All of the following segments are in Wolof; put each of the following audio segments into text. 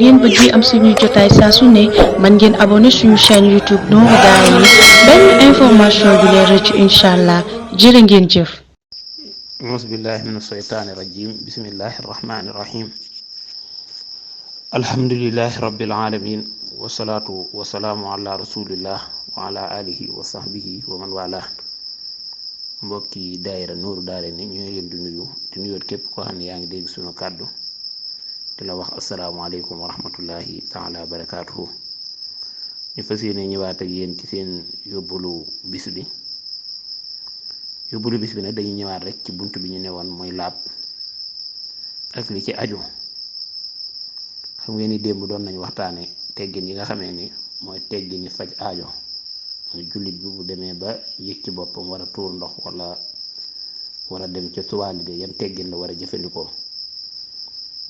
ngeen bëggee am suñuy jotaay saa su ne mën ngeen abonné suñu chaîne YouTube Nourou Darayni benn information du leen rëcc incha allah jërë ngeen jëf. auzu billahi min asheytaani rajim bismillahi arrahmani irrahim alhamdulilahi rabbil alamin wasalaatu wasalaamu ala rasulillah wa ala alihi wa sahbihi wa man wala. mbokki daayira Nourou Darayni ñu ngi leen di nuyoot képp koo xam ne yaa ngi dégg suñu kàddu di la wax asalaamaaleykum wa rahmatullahi taala wa barakaatuhu. ñu fas yéene ñëwaat ak yéen ci seen yóbbulu bis bi nag dañuy ñëwaat rek ci bunt bi ñu newoon mooy laab ak li ci aju. xam ngeen ni démb doon nañ waxtaane teggin yi nga xamee ni mooy teggin yi faj aajo mooy jullit bi bu demee ba yëg ci boppam war a tuur ndox wala war a dem ca tuwaali de yan teggin la war a jëfandikoo.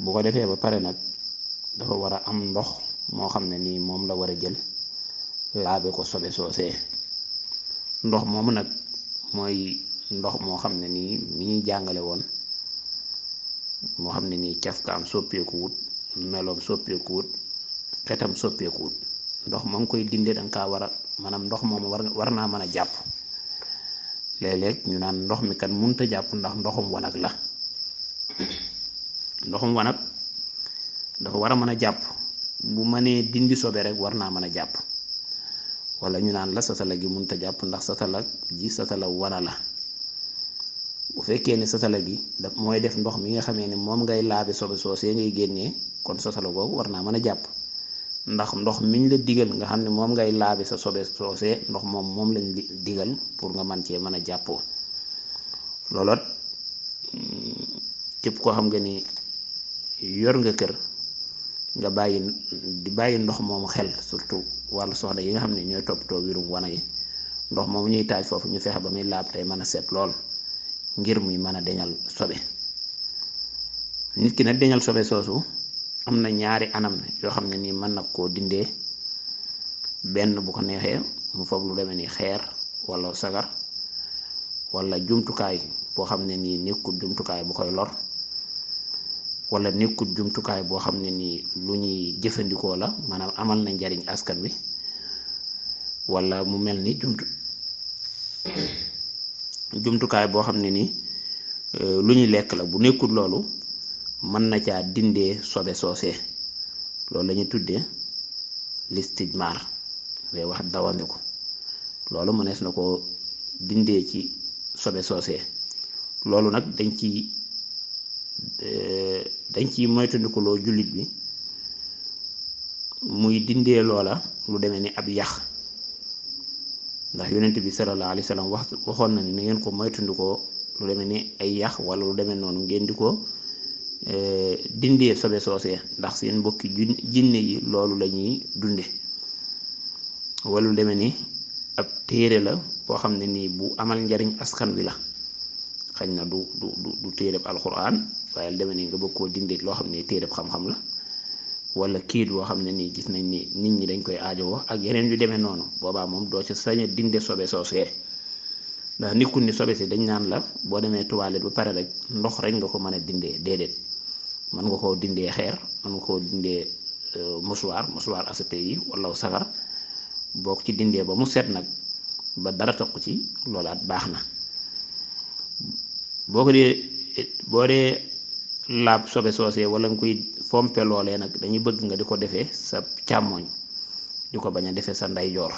bu ko defee ba pare nag dafa war a am ndox moo xam ne nii moom la war a jël laabe ko sobe soosee. ndox moomu nag mooy ndox moo xam ne nii mi ñuy jàngale woon moo xam ne nii cafkaam soppeeku wut meloom soppeeku wut xetam soppeeku wut ndox ma ngi koy dindee danga kaa war a maanaam ndox moomu war naa mën a jàpp. léeg-léeg ñu naan ndox mi kan munta jàpp ndax ndoxum wanag la. ndoxum wanag dafa war a mën a jàpp bu mënee dindi sobe rek war naa mën a jàpp. wala ñu naan la satala gi munta jàpp ndax satala wana la. bu fekkee ne satala gi daf mooy def ndox mi nga xamee ne moom ngay laabe sobe soosee ngay génnee kon satala googu war naa mën a jàpp ndax ndox miñ la digal nga xam ne moom ngay laabe sa sobe soosee ndox moom lañ digal pour nga mën cee mën a jàppoo. looloot képp koo xam nga ni yor nga kër nga bàyyi ndox moomu xel surtout wàllu soxna yi nga xam ne ñooy toppatoo wirum wana yi ndox moomu ñuy taaj foofu ñu fexe ba muy laab tey mën a set lool ngir muy mën a deñal sobe. nit ki nag deñal sobe soosu am na ñaari anam yoo xam ne nii mën na koo dindee. benn bu ko neexee mu foog lu demee ni xeer wala sagar wala jumtukaay boo xam ne nii nekkul jumtukaay bu koy lor wala nekkul jumtukaay boo xam ne nii lu ñuy jëfandikoo la maanaam amal na njariñ askan wi wala mu mel ni jumtukaay boo xam ne nii lu ñuy lekk la bu nekkul loolu mën na caa dindee sobe soosee. loolu la ñu tuddee listijmaar lay wax dawandiku. loolu mënees na ko dindee ci sobe soosee. loolu nag dañ ci moytandikuloo jullit bi muy dindee loola lu demee ni ab yax ndax yonent bi sallallahu alayhi wa sallam waxoon na ni ngeen ko moytandikoo lu demee ni ay yax wala lu demee noonu ngeen di ko dindee sobe soosee ndax seen mbokki jinne yi loolu la ñuy dunde. wala lu demee ni ab téere la boo xam ne nii bu amal njariñ askan wi la xañ na du téereb alxuraan waaye lu demee ni nga bëgg koo dindee loo xam ne téereb xam-xam la wala kiit boo xam ne nii gis nañ ni nit ñi dañ koy aajowoo ak yeneen yu demee noonu boobaa moom doo ci sañ a dinde sobe soosee. ndax nekkul ni sobe si dañ naan la boo demee toilette ba pare rek ndox rek nga ko mën a dindee déedéet. mën nga koo dindee xeer mën nga koo dindee musuwaar asape yi wala sagar boo ko ci dindee ba mu set nag ba dara toq ci loolaat baax na. boo dee laab sobe soosee wala nga koy fompe loolee nag dañuy bëgg nga di ko defee sa càmmoñ di ko bañ a defee sa ndeyjoor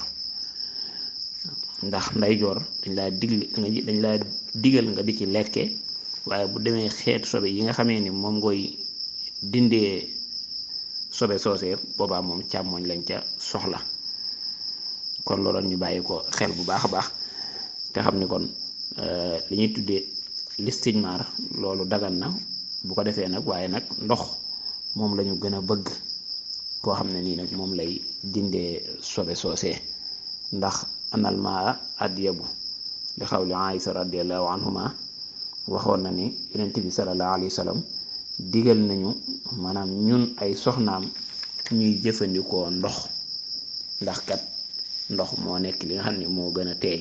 ndax ndeyjoor dañ laa digal nga di ci lekke waaye bu demee xeet sobe yi nga xamee ni moom ngoy dindee sobe soosee boobaa moom càmmoñ lañ ca soxla. kon loolu ñu bàyyi ko xel bu baax a baax te xam ni kon li ñuy tuddee listijmaar loolu dagan na bu ko defee nag waaye nag ndox moom lañu gën a bëgg koo xam ne nii nag moom lay dindee sobe soosee ndax anal maa adyabu li xawli Aïsa radiyallahu anhuma waxoon na ni yonent bi sallallahu alayhi wa sallam digal nañu maanaam ñun ay soxnaam ñuy jëfandikoo ndox ndax kat ndox moo nekk li nga xam ne moo gën a teey.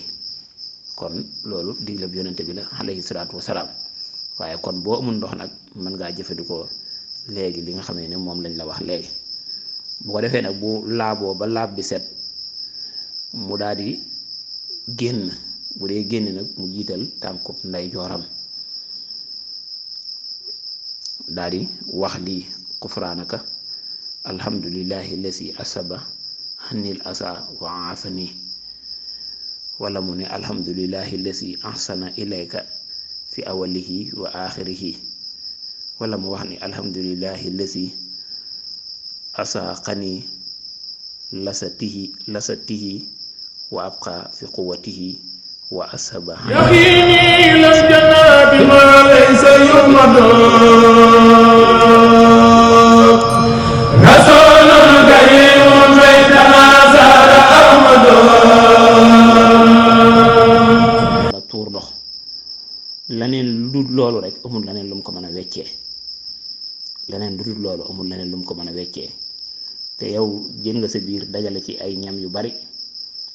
kon loolu diglab yonent bi la alayhi salaatu wasalaam waaye kon boo amul ndox nag mën ngaa jëfandikoo léegi li nga xamee ne moom lañ la wax léegi bu ko defee nag bu laaboo ba laab bi set mu daal di génn bu dee génn nag mu jiital tànkub nday jooram daal di wax lii kufraanaka alhamdulillahi lasi asaba xanil asa wa afani wala mu ne alhamdulillahi lasi ahsana ilayka fi awalihi wa axirihi wala mu wax ni alhamdulillahi lasi asaqani lasatihi wa abqa fi quwwatihi wa ashaba yaqini las jannati ma laysa yumadu rasulun karimun baytana zara ahmadu la tuur ndox leneen lu dul loolu rek amul leneen lu mu ko mën a weccee leneen lu dul loolu amul leneen lu mu ko mën a weccee te yow jël nga sa biir dajale ci ay ñam yu bari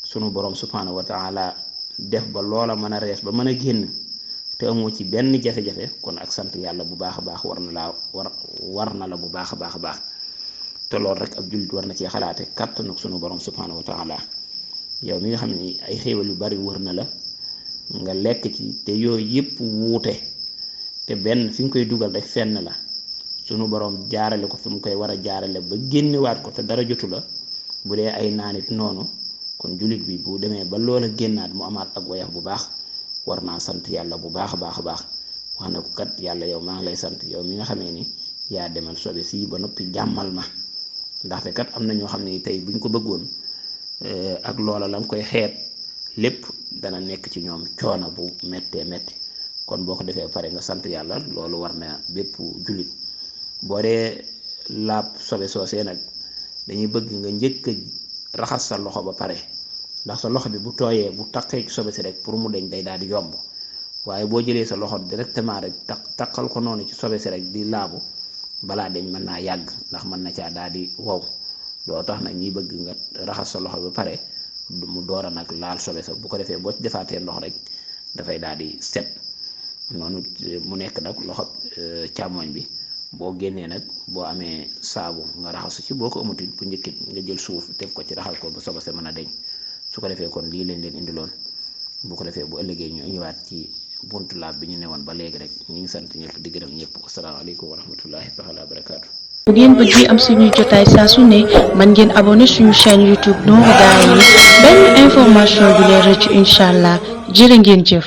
sunu borom subhanahu wa taala def ba loola mën a rees ba mën a génn te amoo ci benn jafe-jafe kon ak sant yàlla bu baax a baax war na la bu baax a baax a baax te loolu rek ab jullit war na cee xalaate kàttanu sunu borom subhanahu wa taala yow mi nga xam ni ay xéewal yu bari wër na la nga lekk ci te yooyu yëpp wuute te benn fi nga koy dugal rek fenn la sunu borom jaarale ko fi mu koy war a jaarale ba génnewaat ko te dara jotu la bu dee ay naanit noonu kon jullit bi bu demee ba loola génnaat mu amaat ak woyax bu baax war naa sant yàlla bu baax a baax a baax wax na ko kat yàlla yow maa ngi lay sant yow mi nga xamee ni yaa demal sobe si ba noppi jàmmal ma ndaxte kat am na ñoo xam ne tey buñ ko bëggoon ak loola la nga koy xeet lépp dana nekk ci ñoom coono bu méttee métti kon boo ko defee pare nga sant yàlla loolu war na bépp jullit boo dee laab sobe soosee nag dañuy bëgg nga njëkk a raxas sa loxo ba pare ndax sa loxo bi bu tooyee bu taqee ci sobe si rek pour mu deñ day daal di yomb waaye boo jëlee sa loxo directement rek taqal ko noonu ci sobe si rek di laabu balaa deñ mën naa yàgg ndax mën na caa daal di wow loo tax nag ñuy bëgg nga raxas sa loxo ba pare mu door a nag laal sobe sa bu ko defee boo ci defaatee ndox rek dafay daal di set noonu mu nekk nag loxo càmmoñ bi boo génnee nag boo amee saabu nga raxasu ci boo ko amutit bu njëkkit nga jël suuf def ko ci raxal ko ba sobe sa mën a deñ su ko defee kon lii leen indiloon bu ko defee bu ëllëgee ñu ñëwaat ci buntu laab bi ñu newoon ba léegi rek ñu ngi sant ñëpp di gërëm ñëpp asalaamaaleykum wa rahmatullahi taala wa barakaatu. bu ngeen bëggee am suñuy jotaay saa su ne man ngeen abonné suñu chaîne YouTube Nourou Darayni benn information du leen rëcc incha allah jërë ngeen jëf.